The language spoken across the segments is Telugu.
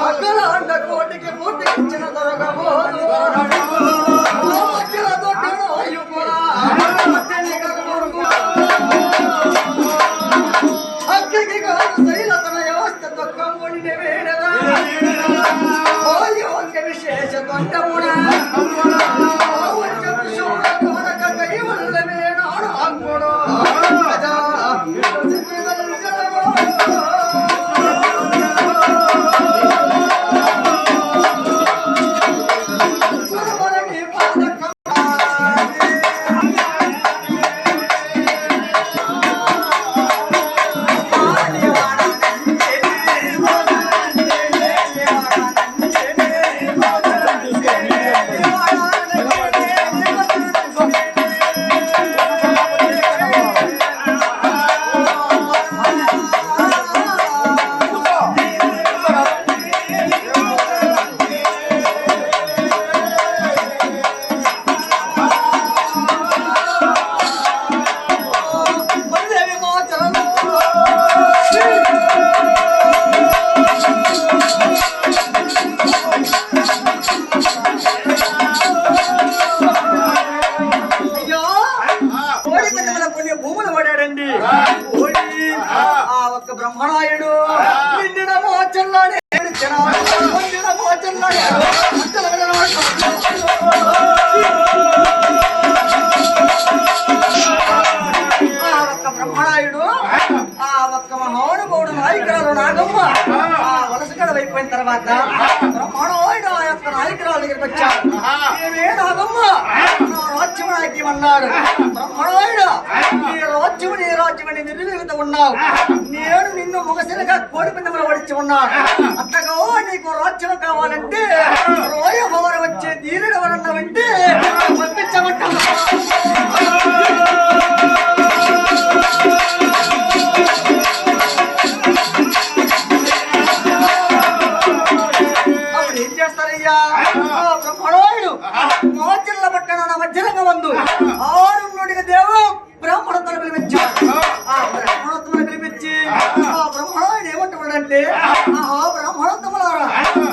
అక్కలాండ కోటికి పూర్తికిచ్చిన దొరకబోదు అక్కడికి శైలతన వ్యవస్థ తొక్కముడిన వేడదా విశేష తొండముడ కై వల్లమే నాడు అమ్ముడు బ్రహ్మణాయుడు నిండిన మోచల్లాడే బ్రహ్మణాయుడు ఆ ఒక్క మహానుభావుడు నాయకురాలు నాగమ్మ ఆ వలసగడ అయిపోయిన తర్వాత బ్రహ్మణాయుడు ఆ యొక్క నాయకురాలు దగ్గరికి వచ్చాడు. ఏమే నాగమ్మ నా రాజ్యం నాయకమన్నాడు. బ్రహ్మణాయుడు నీ రాజ్యమని నిర్వీగుతూ ఉన్నావు. నేను నిన్ను ముగసిలుగా కోడి పిందములు వడిచి ఉన్నాను. అంతగా నీకు రాజ్యం కావాలంటే రోయభవరం వచ్చే ధీరుడు ఎవరన్నావంటే పంపించమంటాను. అప్పుడు ఏం చేస్తారయ్యా? బ్రహ్మణాయుడు మోచల్ల పట్టణ మధ్యరంగ వందు ఆరుడికి దేవు బ్రాహ్మణ తలుపులు పిలిపించాడు. ఆ బ్రాహ్మణోత్తములు పిలిపించి ఆ బ్రహ్మణాయుడు ఏమంటున్నాడంటే, ఆహా బ్రాహ్మణోత్తములారా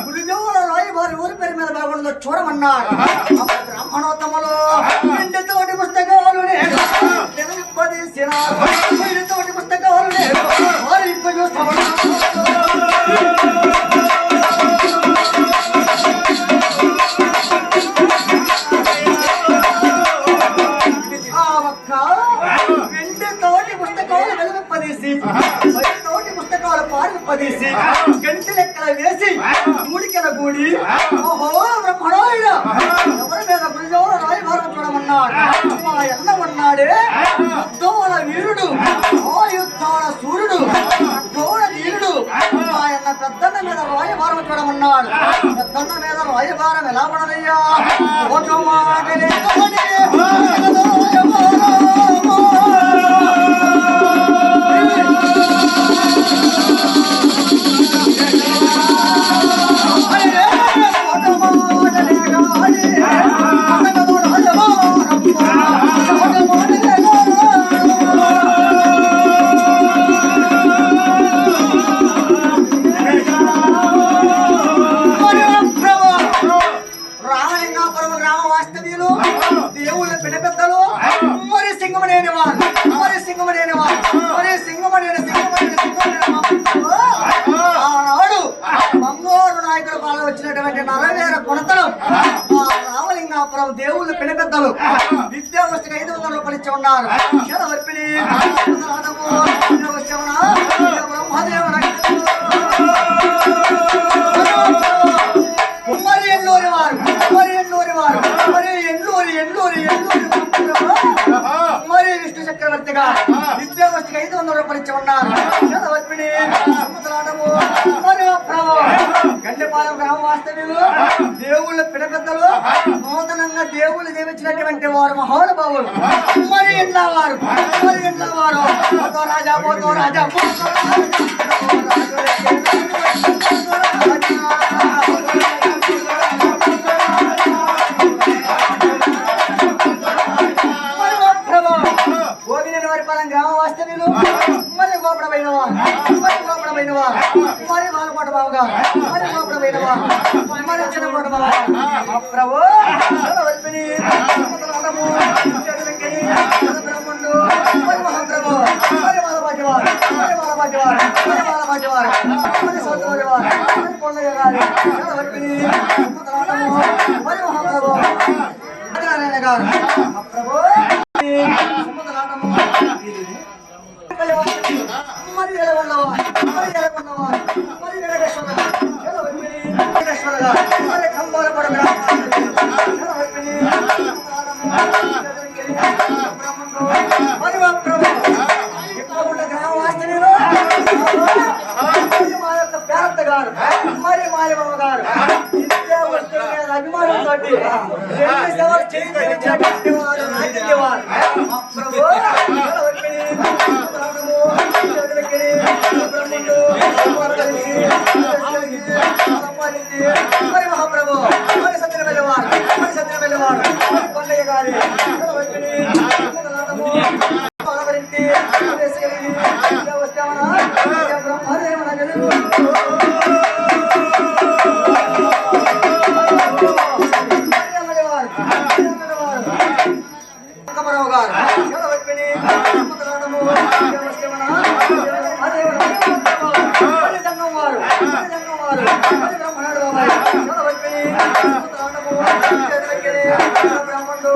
గురుదేవుల రాయి వారి ఊరి పేరు మీద బాగుందో చూడమన్నాడు. అప్పుడు బ్రాహ్మణోత్తములు తోటి పుస్తకాలు తోటి పుస్తకాలు వారు ఇంకో చూస్తామన్నారు. పుస్తకాలు పారిపదీసి గంటి లెక్కల వేసి గూడికెల గూడి ఓహో బ్రహ్మణాయుడు ఎవరి మీద గురుజోల రాయభారం చూడమన్నాడు. మా ఎన్నమన్నాడే యుద్ధోల వీరుడు ఆయుద్ధాల సూర్యుడు ఘోర వీరుడు మా ఎన్న పెద్దన్న మీద రాయభారం చూడమన్నాడు. పెద్దన్న మీద రాయభారం ఎలా పడదయ్యా? ఒక మాట దేవుళ్ళ పెద్దలు మరి సింగమనేని వారు ఆనాడు బంగారు నాయకుడు పాలన వచ్చినటువంటి నరవేర కొనతనం ఆ రామలింగాపురం దేవుళ్ళ పెద్దలు విద్యావస్థకి 500 రూపాయలు ఇచ్చి ఉన్నారు. బ్రహ్మదేవుడు మరి విష్ణు చక్రవర్తిగా విద్యావస్థకి 500 రూపాయలు ఇచ్చి ఉన్నారు. గండిపాలెం గ్రామ వాస్తవ్యులు దేవుళ్ళ పెద్దలు నూతనంగా దేవుళ్ళు జీవించినటువంటి వారు మహానుభావులు. మరి ఎన్నవారు పోతో రాజా పరిపాలన గ్రామ వాస్తవ్యులు మరి గోపడమైనవా మరి బాలకోట బాబుగా మరి గోపడమైనవా మరి చిన్నకోట బాబు ప్రభు బ్రహ్మండు మరి మహాప్రభు మరి బాలపాటివారు మరి సోదరువారు మరి పొన్నయ్య గారు మరి మహాప్రభు నారాయణ గారు ప్రభు మరి ఎలగొండవా మరి వెంకటేశ్వర మరి కంబాలపడ మరి ప్రభు ఇప్పుడు గ్రామ వాస్తవ్యులు మా యొక్క పేరత్త గారు మరి మాయమ్మ గారు విద్యా వస్తువుల మీద అభిమానంతో 2 సేవలు చేయించినటువంటి వారు నాయకులు ప్రభు మరి మహాప్రభు మరి సత్యం వెళ్ళేవారు కొండయ్య గారి రామారావు గారు జంగం వారు బ్రహ్మణుడు బ్రాహ్మణుడు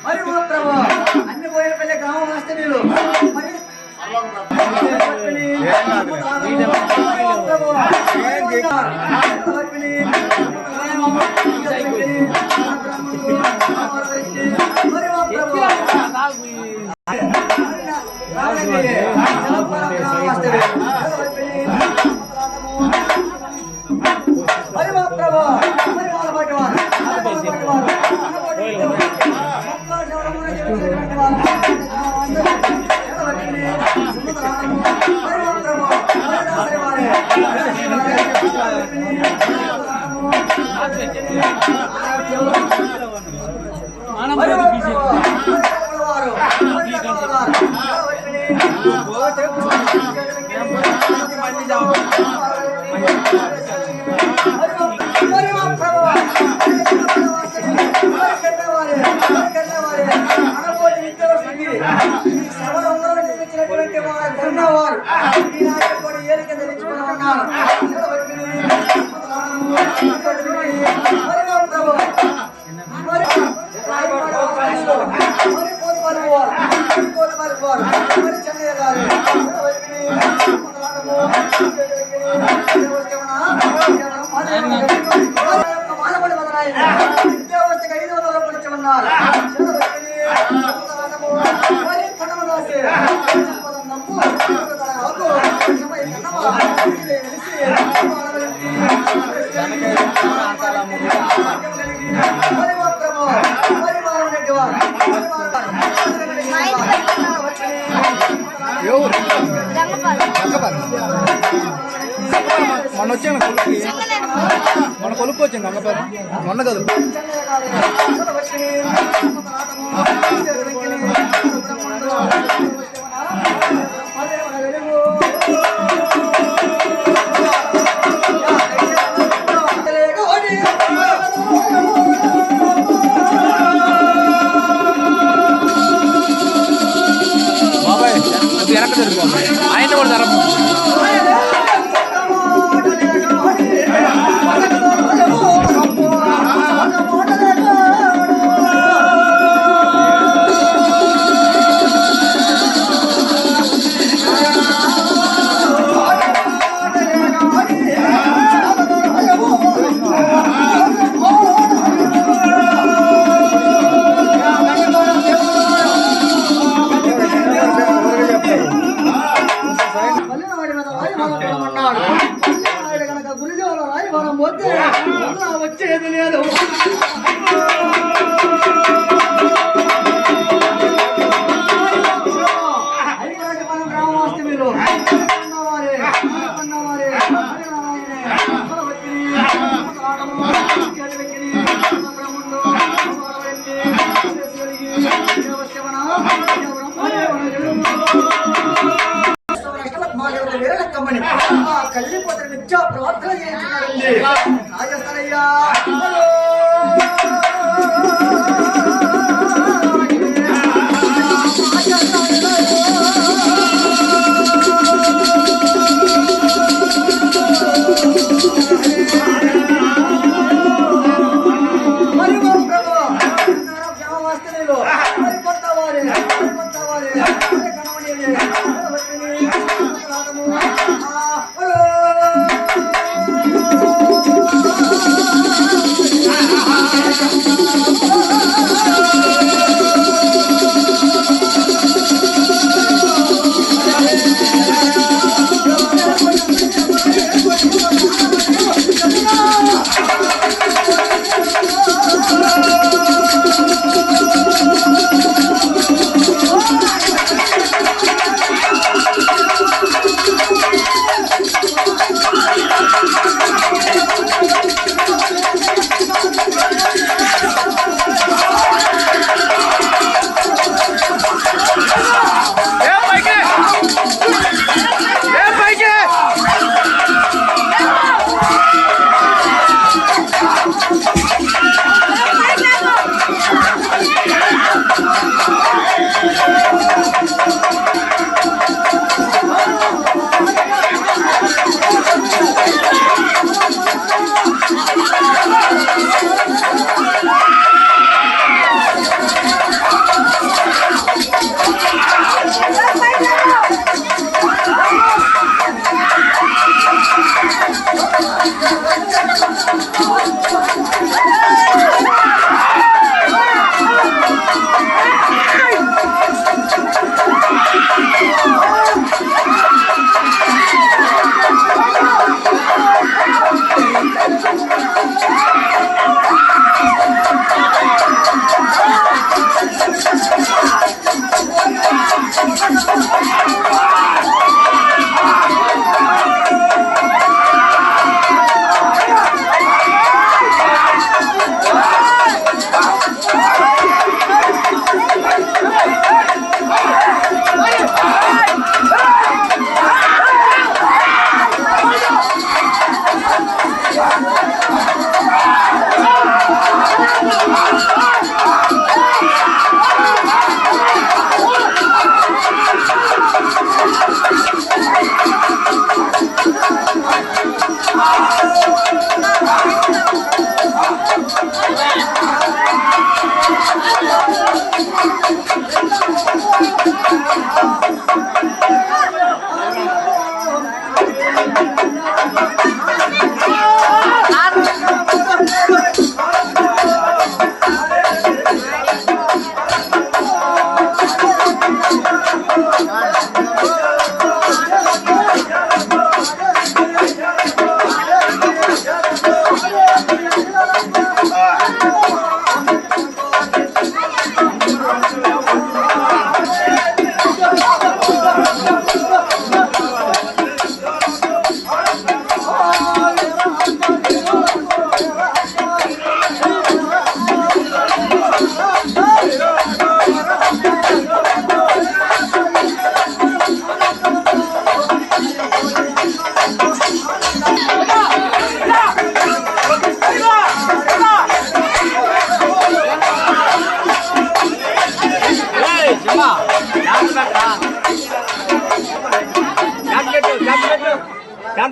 మరి ప్రభు అన్ని పోయిన పెళ్లి గ్రామ వాస్తవ్యులు మరి మొన్న వచ్చాను కొలుపుకి మొన్న కొలుపు వచ్చింది అమ్మగారు మొన్న కదా బాబాయ్ వెనక జరుపు ఆయన కూడా జరపు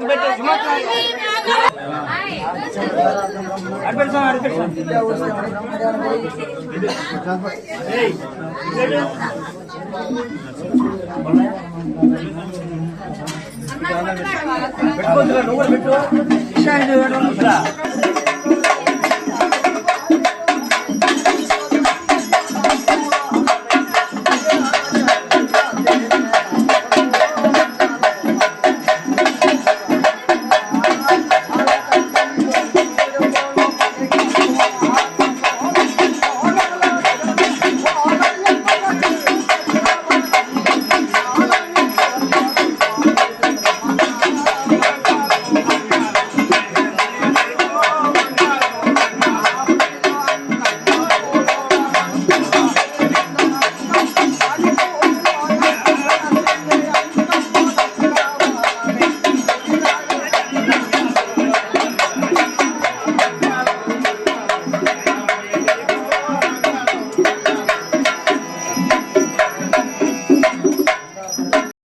పెట్టుకోవచ్చు నువ్వు పెట్టు